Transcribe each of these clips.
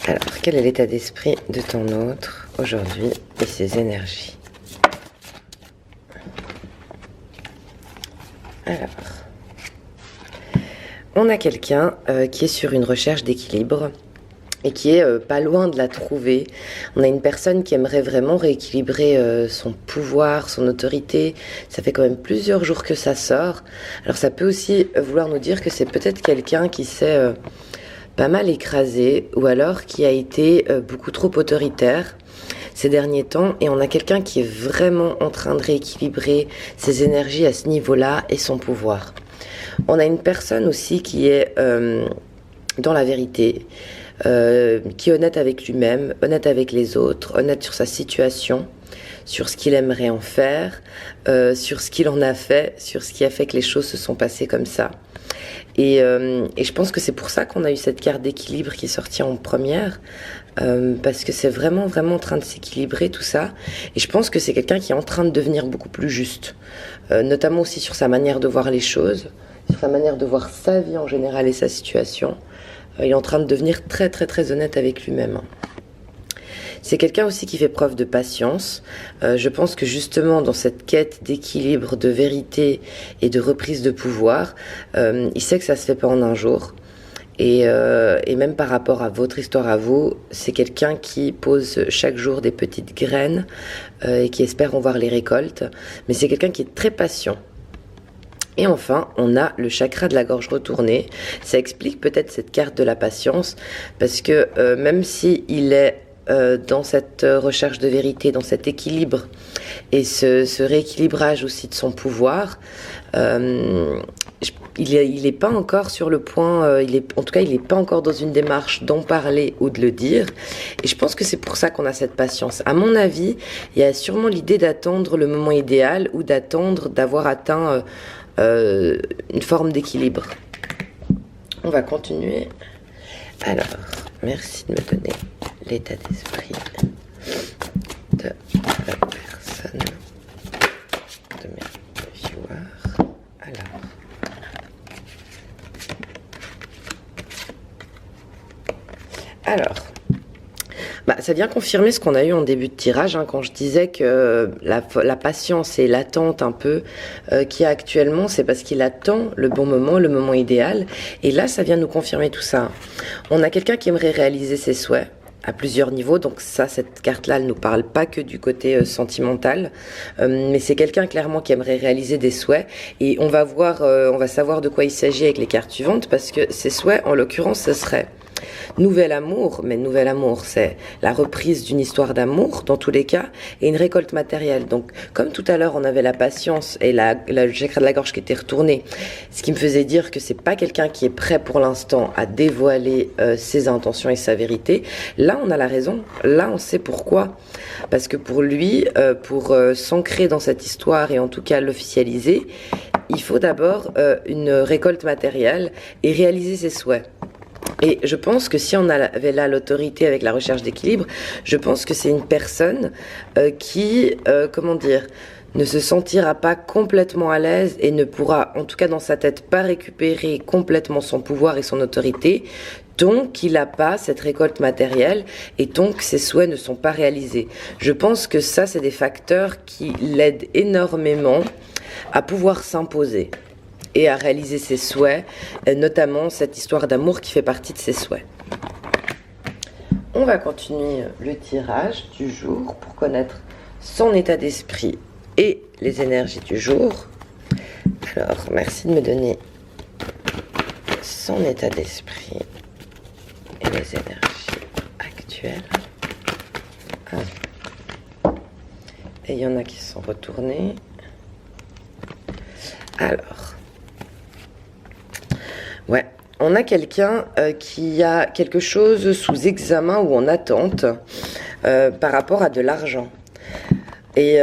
Alors, quel est l'état d'esprit de ton autre aujourd'hui et ses énergies? Alors, on a quelqu'un qui est sur une recherche d'équilibre et qui est pas loin de la trouver. On a une personne qui aimerait vraiment rééquilibrer son pouvoir, son autorité. Ça fait quand même plusieurs jours que ça sort. Alors ça peut aussi vouloir nous dire que c'est peut-être quelqu'un qui s'est pas mal écrasé ou alors qui a été beaucoup trop autoritaire ces derniers temps, et on a quelqu'un qui est vraiment en train de rééquilibrer ses énergies à ce niveau-là et son pouvoir. On a une personne aussi qui est dans la vérité, qui est honnête avec lui-même, honnête avec les autres, honnête sur sa situation, sur ce qu'il aimerait en faire, sur ce qu'il en a fait, sur ce qui a fait que les choses se sont passées comme ça. Et je pense que c'est pour ça qu'on a eu cette carte d'équilibre qui est sortie en première, parce que c'est vraiment en train de s'équilibrer tout ça. Et je pense que c'est quelqu'un qui est en train de devenir beaucoup plus juste, notamment aussi sur sa manière de voir les choses, sur sa manière de voir sa vie en général et sa situation. Il est en train de devenir très honnête avec lui-même. C'est quelqu'un aussi qui fait preuve de patience. Je pense que justement dans cette quête d'équilibre, de vérité et de reprise de pouvoir, il sait que ça se fait pas en un jour. Et même par rapport à votre histoire à vous, c'est quelqu'un qui pose chaque jour des petites graines et qui espère en voir les récoltes. Mais c'est quelqu'un qui est très patient. Et enfin, on a le chakra de la gorge retourné. Ça explique peut-être cette carte de la patience, parce que même s'il est dans cette recherche de vérité, dans cet équilibre et ce rééquilibrage aussi de son pouvoir, il est pas encore sur le point, en tout cas il n'est pas encore dans une démarche d'en parler ou de le dire, et je pense que c'est pour ça qu'on a cette patience. À mon avis, il y a sûrement l'idée d'attendre le moment idéal ou d'attendre d'avoir atteint une forme d'équilibre. On va continuer. Alors, merci de me donner l'état d'esprit de la personne, de mes viewers. Alors, ça vient confirmer ce qu'on a eu en début de tirage, hein, quand je disais que la patience et l'attente un peu qu'il y a actuellement, c'est parce qu'il attend le bon moment, le moment idéal. Et là, ça vient nous confirmer tout ça. On a quelqu'un qui aimerait réaliser ses souhaits à plusieurs niveaux, donc ça, cette carte-là, elle nous parle pas que du côté sentimental, mais c'est quelqu'un clairement qui aimerait réaliser des souhaits, et on va voir, on va savoir de quoi il s'agit avec les cartes suivantes, parce que ces souhaits, en l'occurrence, ce serait nouvel amour, mais nouvel amour, c'est la reprise d'une histoire d'amour dans tous les cas, et une récolte matérielle. Donc, comme tout à l'heure, on avait la patience et le chakra de la gorge qui était retourné, ce qui me faisait dire que c'est pas quelqu'un qui est prêt pour l'instant à dévoiler ses intentions et sa vérité. Là, on a la raison. Là, on sait pourquoi. Parce que pour lui, pour s'ancrer dans cette histoire et en tout cas l'officialiser, il faut d'abord une récolte matérielle et réaliser ses souhaits. Et je pense que si on avait là l'autorité avec la recherche d'équilibre, je pense que c'est une personne qui, ne se sentira pas complètement à l'aise et ne pourra, en tout cas dans sa tête, pas récupérer complètement son pouvoir et son autorité tant qu'il n'a pas cette récolte matérielle et tant que ses souhaits ne sont pas réalisés. Je pense que ça, c'est des facteurs qui l'aident énormément à pouvoir s'imposer et à réaliser ses souhaits, notamment cette histoire d'amour qui fait partie de ses souhaits. On va continuer le tirage du jour pour connaître son état d'esprit et les énergies du jour. Alors, merci de me donner son état d'esprit et les énergies actuelles. Et il y en a qui sont retournés. Alors, ouais, on a quelqu'un qui a quelque chose sous examen ou en attente par rapport à de l'argent. Et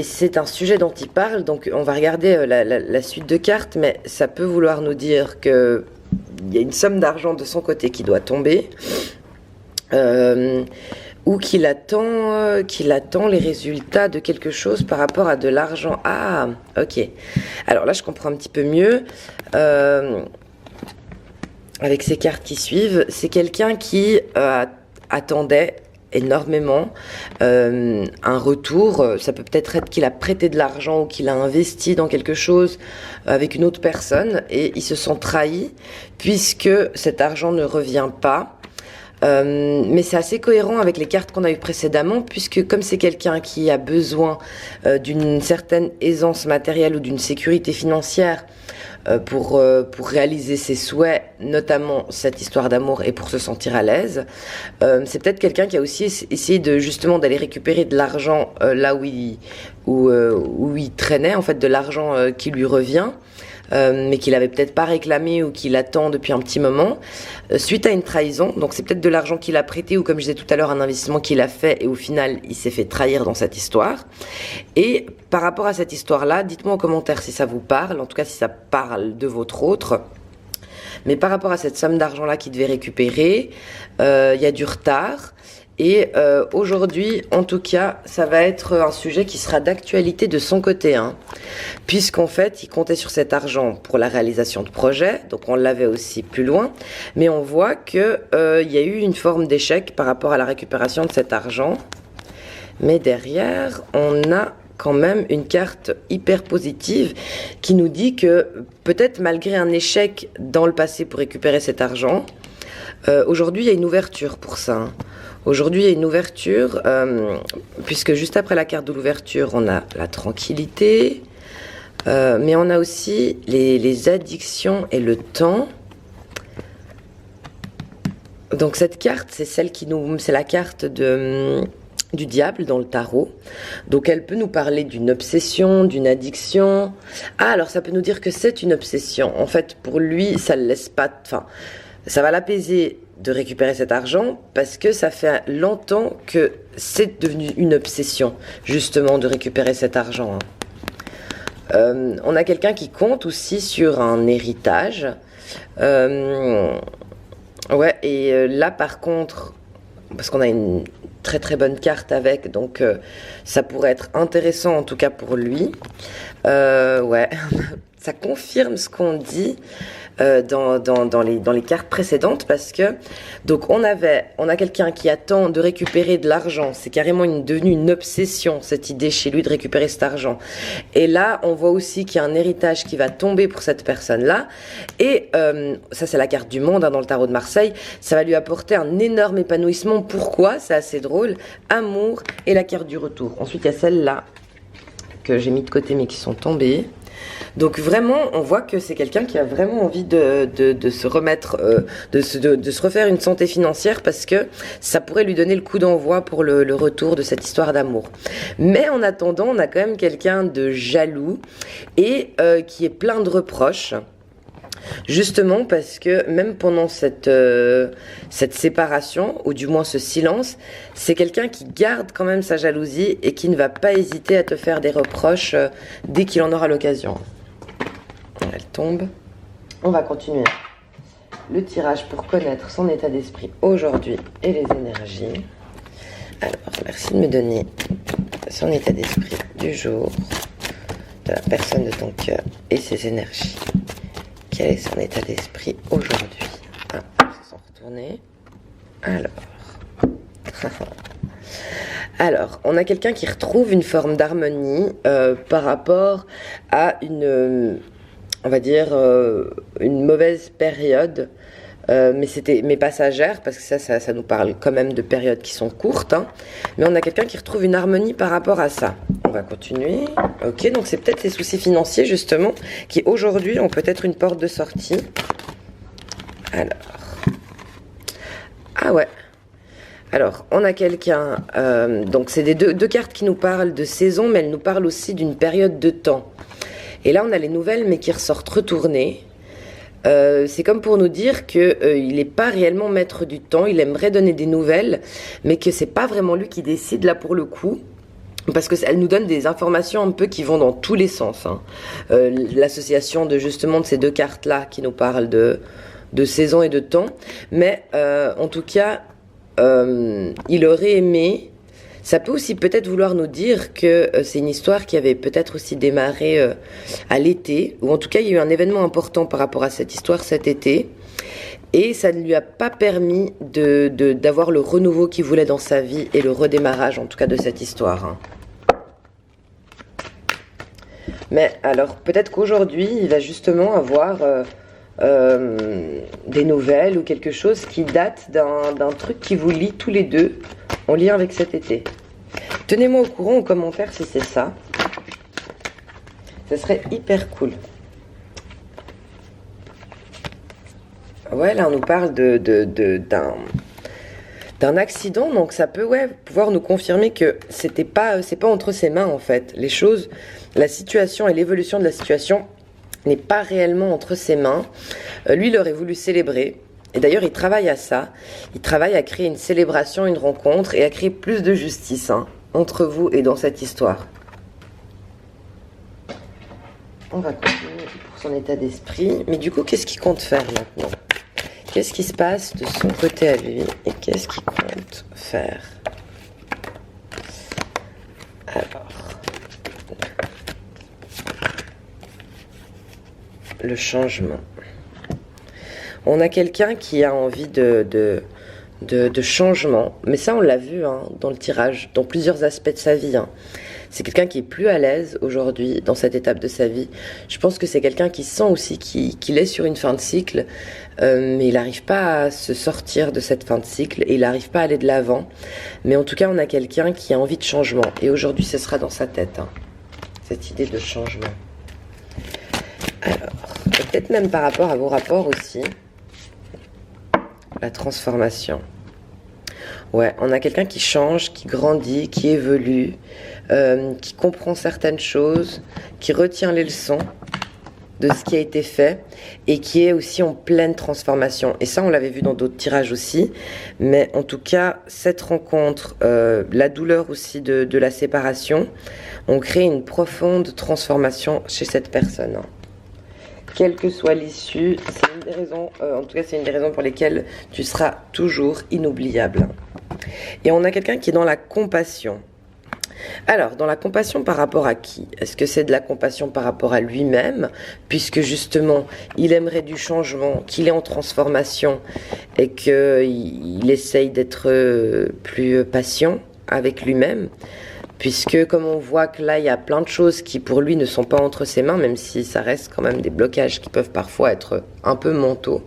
c'est un sujet dont il parle, donc on va regarder la suite de cartes, mais ça peut vouloir nous dire qu'il y a une somme d'argent de son côté qui doit tomber, ou qu'il attend les résultats de quelque chose par rapport à de l'argent. Ah, ok. Alors là, je comprends un petit peu mieux. avec ces cartes qui suivent, c'est quelqu'un qui attendait énormément un retour. Ça peut peut-être être qu'il a prêté de l'argent ou qu'il a investi dans quelque chose avec une autre personne et il se sent trahi puisque cet argent ne revient pas. Mais c'est assez cohérent avec les cartes qu'on a eues précédemment, puisque comme c'est quelqu'un qui a besoin d'une certaine aisance matérielle ou d'une sécurité financière pour réaliser ses souhaits, notamment cette histoire d'amour, et pour se sentir à l'aise, c'est peut-être quelqu'un qui a aussi essayé de justement d'aller récupérer de l'argent là où il traînait, en fait, de l'argent qui lui revient. Mais qu'il avait peut-être pas réclamé ou qu'il attend depuis un petit moment, suite à une trahison. Donc c'est peut-être de l'argent qu'il a prêté ou, comme je disais tout à l'heure, un investissement qu'il a fait et au final il s'est fait trahir dans cette histoire. Et par rapport à cette histoire-là, dites-moi en commentaire si ça vous parle, en tout cas si ça parle de votre autre. Mais par rapport à cette somme d'argent-là qu'il devait récupérer, il y a du retard. Et aujourd'hui, en tout cas, ça va être un sujet qui sera d'actualité de son côté, hein, puisqu'en fait, il comptait sur cet argent pour la réalisation de projets, donc on l'avait aussi plus loin, mais on voit que il y a eu une forme d'échec par rapport à la récupération de cet argent. Mais derrière, on a quand même une carte hyper positive qui nous dit que peut-être malgré un échec dans le passé pour récupérer cet argent, aujourd'hui, il y a une ouverture pour ça, hein. Aujourd'hui, il y a une ouverture, puisque juste après la carte de l'ouverture, on a la tranquillité, mais on a aussi les addictions et le temps. Donc cette carte, c'est celle c'est la carte du diable dans le tarot. Donc elle peut nous parler d'une obsession, d'une addiction. Ah, alors ça peut nous dire que c'est une obsession. En fait, pour lui, ça le laisse pas... Enfin, ça va l'apaiser de récupérer cet argent parce que ça fait longtemps que c'est devenu une obsession, justement, de récupérer cet argent, hein. On a quelqu'un qui compte aussi sur un héritage. Ouais, et là, par contre, parce qu'on a une très très bonne carte avec, donc ça pourrait être intéressant en tout cas pour lui. Ouais, ça confirme ce qu'on dit dans les cartes précédentes, parce que donc on a quelqu'un qui attend de récupérer de l'argent. C'est carrément devenu une obsession, cette idée chez lui de récupérer cet argent. Et là, on voit aussi qu'il y a un héritage qui va tomber pour cette personne-là. Et ça, c'est la carte du monde, hein, dans le tarot de Marseille. Ça va lui apporter un énorme épanouissement. Pourquoi? C'est assez drôle. Amour et la carte du retour. Ensuite, il y a celle-là que j'ai mis de côté mais qui sont tombées. Donc vraiment, on voit que c'est quelqu'un qui a vraiment envie de se remettre, de se refaire une santé financière, parce que ça pourrait lui donner le coup d'envoi pour le retour de cette histoire d'amour. Mais en attendant, on a quand même quelqu'un de jaloux et qui est plein de reproches. Justement parce que même pendant cette séparation, ou du moins ce silence, c'est quelqu'un qui garde quand même sa jalousie et qui ne va pas hésiter à te faire des reproches dès qu'il en aura l'occasion. Elle tombe. On va continuer le tirage pour connaître son état d'esprit aujourd'hui et les énergies. Alors, merci de me donner son état d'esprit du jour, de la personne de ton cœur et ses énergies. Quel est son état d'esprit aujourd'hui? Ah, ils se sont retournés. Alors, on a quelqu'un qui retrouve une forme d'harmonie par rapport à on va dire, une mauvaise période, mais passagère, parce que ça nous parle quand même de périodes qui sont courtes, hein. Mais on a quelqu'un qui retrouve une harmonie par rapport à ça. On va continuer. Ok, donc c'est peut-être ses soucis financiers, justement, qui aujourd'hui ont peut-être une porte de sortie. Alors. Ah ouais. Alors, on a quelqu'un... donc c'est des deux cartes qui nous parlent de saison, mais elles nous parlent aussi d'une période de temps. Et là, on a les nouvelles, mais qui ressortent retournées. C'est comme pour nous dire qu'il n'est pas réellement maître du temps. Il aimerait donner des nouvelles, mais que c'est pas vraiment lui qui décide là pour le coup. Parce qu'elle nous donne des informations un peu qui vont dans tous les sens, hein. L'association de ces deux cartes-là qui nous parlent de saison et de temps. Mais en tout cas, il aurait aimé... Ça peut aussi peut-être vouloir nous dire que c'est une histoire qui avait peut-être aussi démarré à l'été, ou en tout cas il y a eu un événement important par rapport à cette histoire cet été, Et ça ne lui a pas permis d'avoir le renouveau qu'il voulait dans sa vie et le redémarrage, en tout cas, de cette histoire. Hein. Mais alors, peut-être qu'aujourd'hui, il va justement avoir des nouvelles ou quelque chose qui date d'un truc qui vous lie tous les deux en lien avec cet été. Tenez-moi au courant en commentaire si c'est ça. Ça serait hyper cool. Ouais, là, on nous parle d'un accident, donc ça peut pouvoir nous confirmer que c'est pas entre ses mains, en fait. Les choses, la situation et l'évolution de la situation n'est pas réellement entre ses mains. Lui, il aurait voulu célébrer. Et d'ailleurs, il travaille à ça. Il travaille à créer une célébration, une rencontre et à créer plus de justice entre vous et dans cette histoire. On va continuer pour son état d'esprit. Mais du coup, qu'est-ce qu'il compte faire maintenant ? Qu'est-ce qui se passe de son côté à lui et qu'est-ce qu'il compte faire? Alors, le changement. On a quelqu'un qui a envie de changement, mais ça on l'a vu dans le tirage, dans plusieurs aspects de sa vie. C'est quelqu'un qui est plus à l'aise aujourd'hui dans cette étape de sa vie. Je pense que c'est quelqu'un qui sent aussi qu'il est sur une fin de cycle, mais il n'arrive pas à se sortir de cette fin de cycle et il n'arrive pas à aller de l'avant. Mais en tout cas, on a quelqu'un qui a envie de changement. Et aujourd'hui, ce sera dans sa tête, cette idée de changement. Alors, peut-être même par rapport à vos rapports aussi, la transformation. Ouais, on a quelqu'un qui change, qui grandit, qui évolue, qui comprend certaines choses, qui retient les leçons de ce qui a été fait et qui est aussi en pleine transformation. Et ça, on l'avait vu dans d'autres tirages aussi. Mais en tout cas, cette rencontre, la douleur aussi de la séparation, ont créé une profonde transformation chez cette personne. Quelle que soit l'issue, c'est une des raisons, en tout cas c'est une des raisons pour lesquelles tu seras toujours inoubliable. Et on a quelqu'un qui est dans la compassion. Alors, dans la compassion par rapport à qui? Est-ce que c'est de la compassion par rapport à lui-même, puisque justement, il aimerait du changement, qu'il est en transformation et qu'il essaye d'être plus patient avec lui-même? Puisque comme on voit que là, il y a plein de choses qui pour lui ne sont pas entre ses mains, même si ça reste quand même des blocages qui peuvent parfois être un peu mentaux.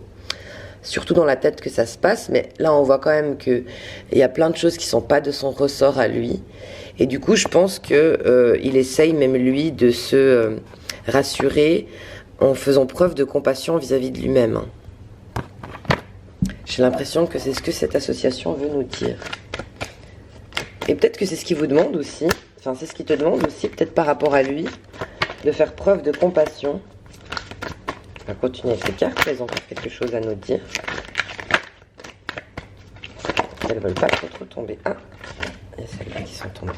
Surtout dans la tête que ça se passe, mais là on voit quand même qu'il y a plein de choses qui ne sont pas de son ressort à lui. Et du coup, je pense qu'il essaye même lui de se rassurer en faisant preuve de compassion vis-à-vis de lui-même. J'ai l'impression que c'est ce que cette association veut nous dire. Et peut-être que c'est ce qu'il vous demande aussi, enfin c'est ce qu'il te demande aussi, peut-être par rapport à lui, de faire preuve de compassion. On va continuer avec ces cartes, elles ont encore quelque chose à nous dire. Elles ne veulent pas trop tomber. Ah, il y a celles-là qui sont tombées.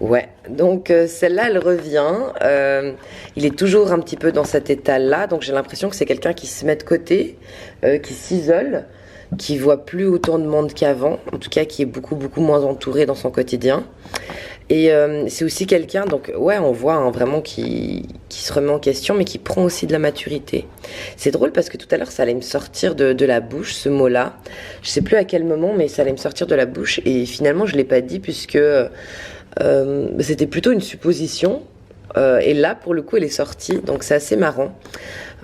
Ouais, donc celle-là, elle revient. Il est toujours un petit peu dans cet état-là, donc j'ai l'impression que c'est quelqu'un qui se met de côté, qui s'isole, qui voit plus autant de monde qu'avant, en tout cas qui est beaucoup moins entouré dans son quotidien. Et c'est aussi quelqu'un, donc ouais, on voit vraiment qui se remet en question, mais qui prend aussi de la maturité. C'est drôle parce que tout à l'heure, ça allait me sortir de la bouche, ce mot-là. Je sais plus à quel moment, mais ça allait me sortir de la bouche. Et finalement, je l'ai pas dit puisque c'était plutôt une supposition. Et là, pour le coup, elle est sortie, donc c'est assez marrant.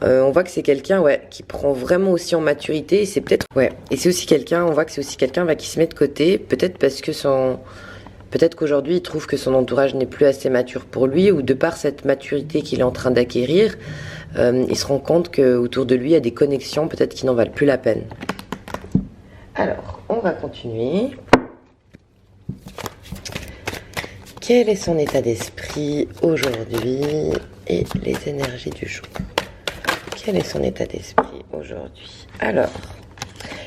On voit que c'est quelqu'un qui prend vraiment aussi en maturité. Et c'est peut-être et c'est aussi quelqu'un, on voit que c'est aussi quelqu'un qui se met de côté, peut-être parce que peut-être qu'aujourd'hui, il trouve que son entourage n'est plus assez mature pour lui, ou de par cette maturité qu'il est en train d'acquérir, il se rend compte qu'autour de lui, il y a des connexions peut-être qui n'en valent plus la peine. Alors, on va continuer. Quel est son état d'esprit aujourd'hui et les énergies du jour? Quel est son état d'esprit aujourd'hui? Alors,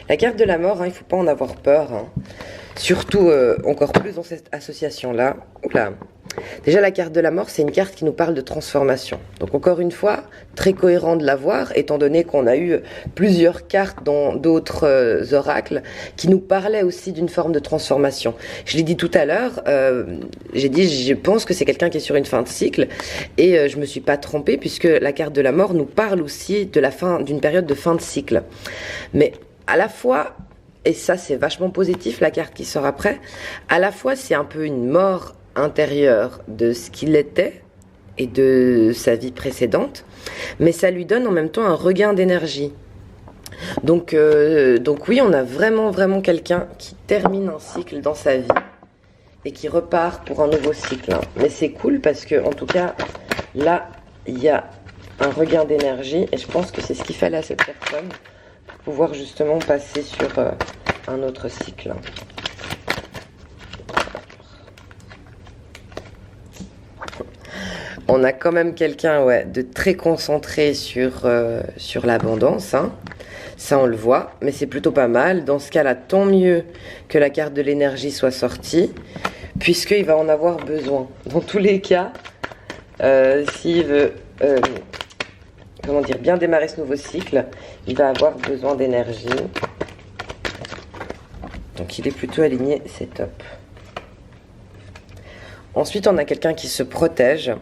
la carte de la mort, il ne faut pas en avoir peur. Surtout, encore plus dans cette association-là. Oula, Déjà, la carte de la mort, c'est une carte qui nous parle de transformation. Donc encore une fois, très cohérent de la voir, étant donné qu'on a eu plusieurs cartes dans d'autres oracles qui nous parlaient aussi d'une forme de transformation. Je l'ai dit tout à l'heure, j'ai dit, je pense que c'est quelqu'un qui est sur une fin de cycle, et je me suis pas trompée, puisque la carte de la mort nous parle aussi de la fin, d'une période de fin de cycle. Mais à la fois, et ça c'est vachement positif, la carte qui sort après, à la fois c'est un peu une mort intérieur de ce qu'il était et de sa vie précédente, mais ça lui donne en même temps un regain d'énergie. Donc oui, on a vraiment quelqu'un qui termine un cycle dans sa vie et qui repart pour un nouveau cycle. Mais c'est cool parce que, en tout cas, là, il y a un regain d'énergie et je pense que c'est ce qu'il fallait à cette personne pour pouvoir justement passer sur un autre cycle. On a quand même quelqu'un de très concentré sur l'abondance, hein. Ça on le voit, mais c'est plutôt pas mal. Dans ce cas-là, tant mieux que la carte de l'énergie soit sortie, puisqu'il va en avoir besoin. Dans tous les cas, s'il veut bien démarrer ce nouveau cycle, il va avoir besoin d'énergie. Donc il est plutôt aligné, c'est top. Ensuite, on a quelqu'un qui se protège.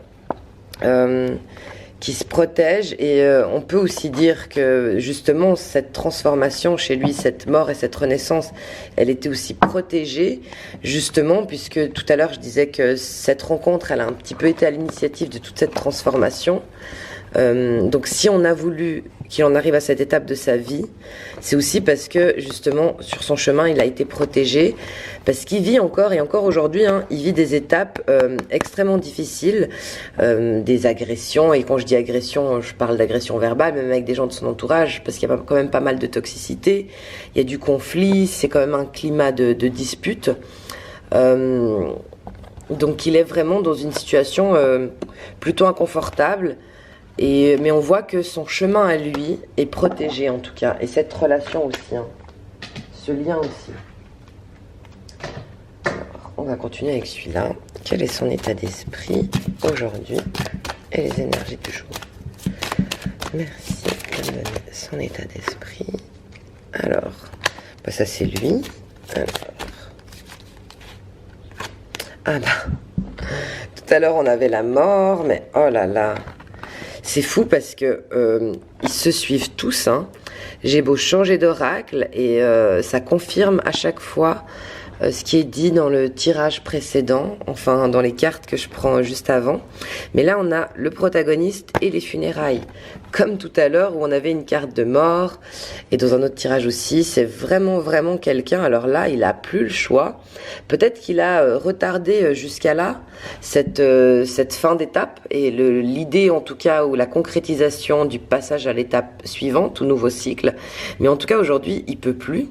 Et on peut aussi dire que justement cette transformation chez lui, cette mort et cette renaissance, elle était aussi protégée justement puisque tout à l'heure je disais que cette rencontre elle a un petit peu été à l'initiative de toute cette transformation. Donc si on a voulu qu'il en arrive à cette étape de sa vie, c'est aussi parce que justement sur son chemin il a été protégé, parce qu'il vit encore et encore aujourd'hui, hein, il vit des étapes extrêmement difficiles, des agressions, et quand je dis agression, je parle d'agression verbale, même avec des gens de son entourage, parce qu'il y a quand même pas mal de toxicité, il y a du conflit, c'est quand même un climat de dispute. Donc il est vraiment dans une situation plutôt inconfortable. Mais on voit que son chemin à lui est protégé en tout cas. Et cette relation aussi. Hein. Ce lien aussi. Alors, on va continuer avec celui-là. Quel est son état d'esprit aujourd'hui et les énergies du jour? Merci de me donner son état d'esprit. Alors, ça c'est lui. Alors. Ah tout à l'heure on avait la mort, mais oh là là. C'est fou parce que ils se suivent tous, hein. J'ai beau changer d'oracle et ça confirme à chaque fois ce qui est dit dans le tirage précédent, enfin dans les cartes que je prends juste avant. Mais là on a le protagoniste et les funérailles, comme tout à l'heure où on avait une carte de mort, et dans un autre tirage aussi, c'est vraiment quelqu'un, alors là il a plus le choix, peut-être qu'il a retardé jusqu'à là cette fin d'étape, et l'idée en tout cas, ou la concrétisation du passage à l'étape suivante, au nouveau cycle, mais en tout cas aujourd'hui il peut plus.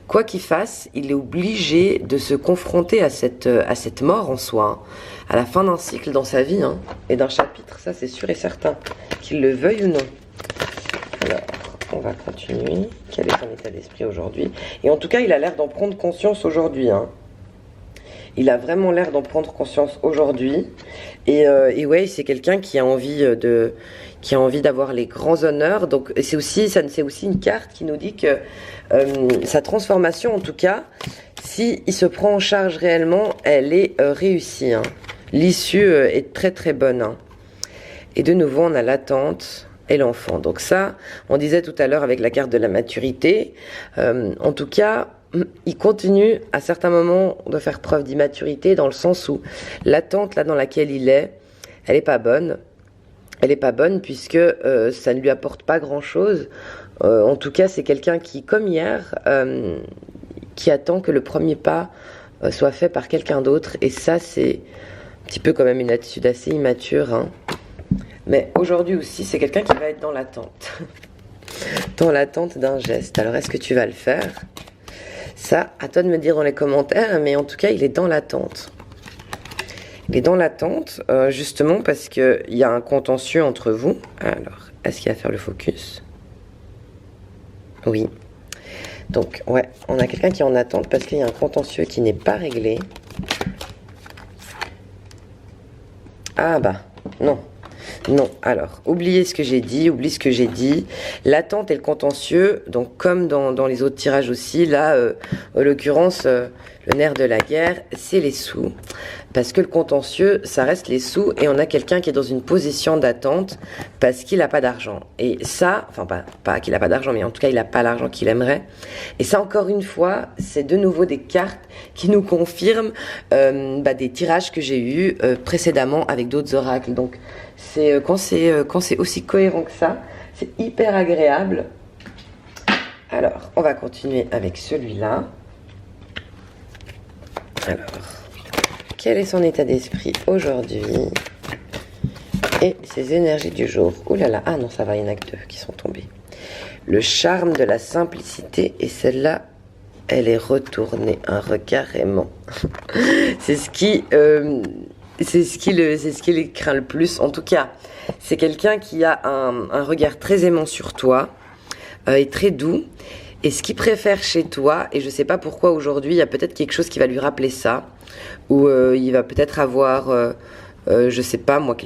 Quoi qu'il fasse, il est obligé de se confronter à cette mort en soi, hein, à la fin d'un cycle dans sa vie, hein, et d'un chapitre, ça c'est sûr et certain, qu'il le veuille ou non. Alors, on va continuer. Quel est son état d'esprit aujourd'hui? Et en tout cas, il a l'air d'en prendre conscience aujourd'hui, hein. Il a vraiment l'air d'en prendre conscience aujourd'hui. Et ouais, c'est quelqu'un qui a envie d'avoir les grands honneurs. Donc c'est aussi une carte qui nous dit que sa transformation, en tout cas, si il se prend en charge réellement, elle est réussie, hein. L'issue est très bonne, hein. Et de nouveau, on a l'attente et l'enfant. Donc ça, on disait tout à l'heure avec la carte de la maturité. En tout cas, il continue à certains moments de faire preuve d'immaturité, dans le sens où l'attente là dans laquelle il est, elle est pas bonne. Elle est pas bonne puisque ça ne lui apporte pas grand-chose. En tout cas, c'est quelqu'un qui, comme hier, qui attend que le premier pas soit fait par quelqu'un d'autre. Et ça, c'est un petit peu quand même une attitude assez immature, hein. Mais aujourd'hui aussi, c'est quelqu'un qui va être dans l'attente. Dans l'attente d'un geste. Alors, est-ce que tu vas le faire? Ça, à toi de me dire dans les commentaires, mais en tout cas, il est dans l'attente. Il est dans l'attente, justement parce qu'il y a un contentieux entre vous. Alors, est-ce qu'il va faire le focus? Oui. Donc, ouais, on a quelqu'un qui est en attente parce qu'il y a un contentieux qui n'est pas réglé. Ah bah, non. Non, alors, oubliez ce que j'ai dit, oublie ce que j'ai dit. L'attente et le contentieux, donc comme dans les autres tirages aussi, là, en l'occurrence, le nerf de la guerre, c'est les sous. Parce que le contentieux, ça reste les sous et on a quelqu'un qui est dans une position d'attente parce qu'il n'a pas d'argent. Et ça, enfin pas qu'il n'a pas d'argent, mais en tout cas il n'a pas l'argent qu'il aimerait. Et ça, encore une fois, c'est de nouveau des cartes qui nous confirment des tirages que j'ai eus précédemment avec d'autres oracles. Donc c'est quand c'est aussi cohérent que ça, c'est hyper agréable. Alors, on va continuer avec celui-là. Alors, quel est son état d'esprit aujourd'hui et ses énergies du jour? Ouh là là, ah non, ça va, il n'y en a que 2 qui sont tombés. Le charme de la simplicité, et celle-là, elle est retournée un regard aimant. C'est ce qui les craint le plus. En tout cas, c'est quelqu'un qui a un regard très aimant sur toi et très doux. Et ce qu'il préfère chez toi, et je ne sais pas pourquoi aujourd'hui, il y a peut-être quelque chose qui va lui rappeler ça, ou il va peut-être avoir, je sais pas moi,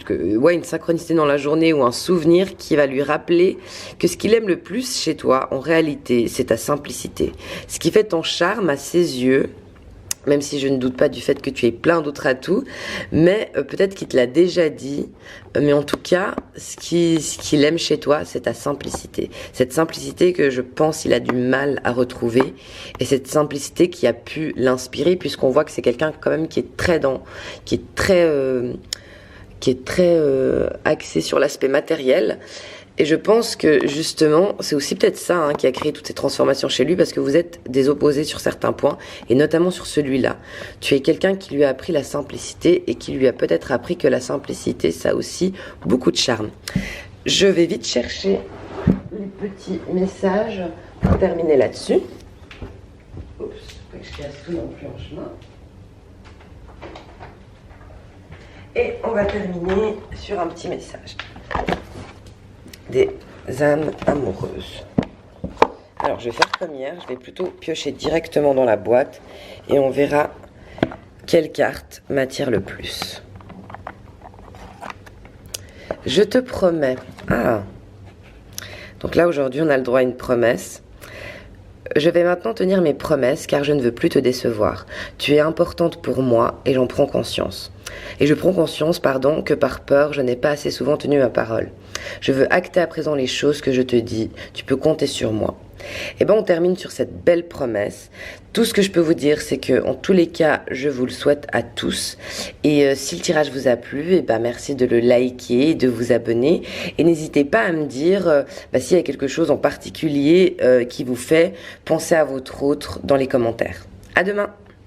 une synchronicité dans la journée ou un souvenir qui va lui rappeler que ce qu'il aime le plus chez toi, en réalité, c'est ta simplicité. Ce qui fait ton charme à ses yeux, même si je ne doute pas du fait que tu aies plein d'autres atouts, mais peut-être qu'il te l'a déjà dit, mais en tout cas, ce qu'il aime chez toi, c'est ta simplicité. Cette simplicité que je pense il a du mal à retrouver, et cette simplicité qui a pu l'inspirer, puisqu'on voit que c'est quelqu'un quand même qui est très axé sur l'aspect matériel. Et je pense que justement, c'est aussi peut-être ça qui a créé toutes ces transformations chez lui, parce que vous êtes des opposés sur certains points, et notamment sur celui-là. Tu es quelqu'un qui lui a appris la simplicité, et qui lui a peut-être appris que la simplicité, ça a aussi beaucoup de charme. Je vais vite chercher les petits messages pour terminer là-dessus. Oups, faut que je casse tout non plus en chemin. Et on va terminer sur un petit message des âmes amoureuses. Alors je vais faire comme hier, je vais plutôt piocher directement dans la boîte et on verra quelle carte m'attire le plus. Je te promets. Ah, donc là aujourd'hui on a le droit à une promesse. Je vais maintenant tenir mes promesses car je ne veux plus te décevoir. Tu es importante pour moi et j'en prends conscience. Et je prends conscience, que par peur, je n'ai pas assez souvent tenu ma parole. Je veux acter à présent les choses que je te dis. Tu peux compter sur moi. Et on termine sur cette belle promesse. Tout ce que je peux vous dire, c'est que en tous les cas, je vous le souhaite à tous. Et si le tirage vous a plu, merci de le liker, de vous abonner. Et n'hésitez pas à me dire s'il y a quelque chose en particulier qui vous fait penser à votre autre dans les commentaires. À demain!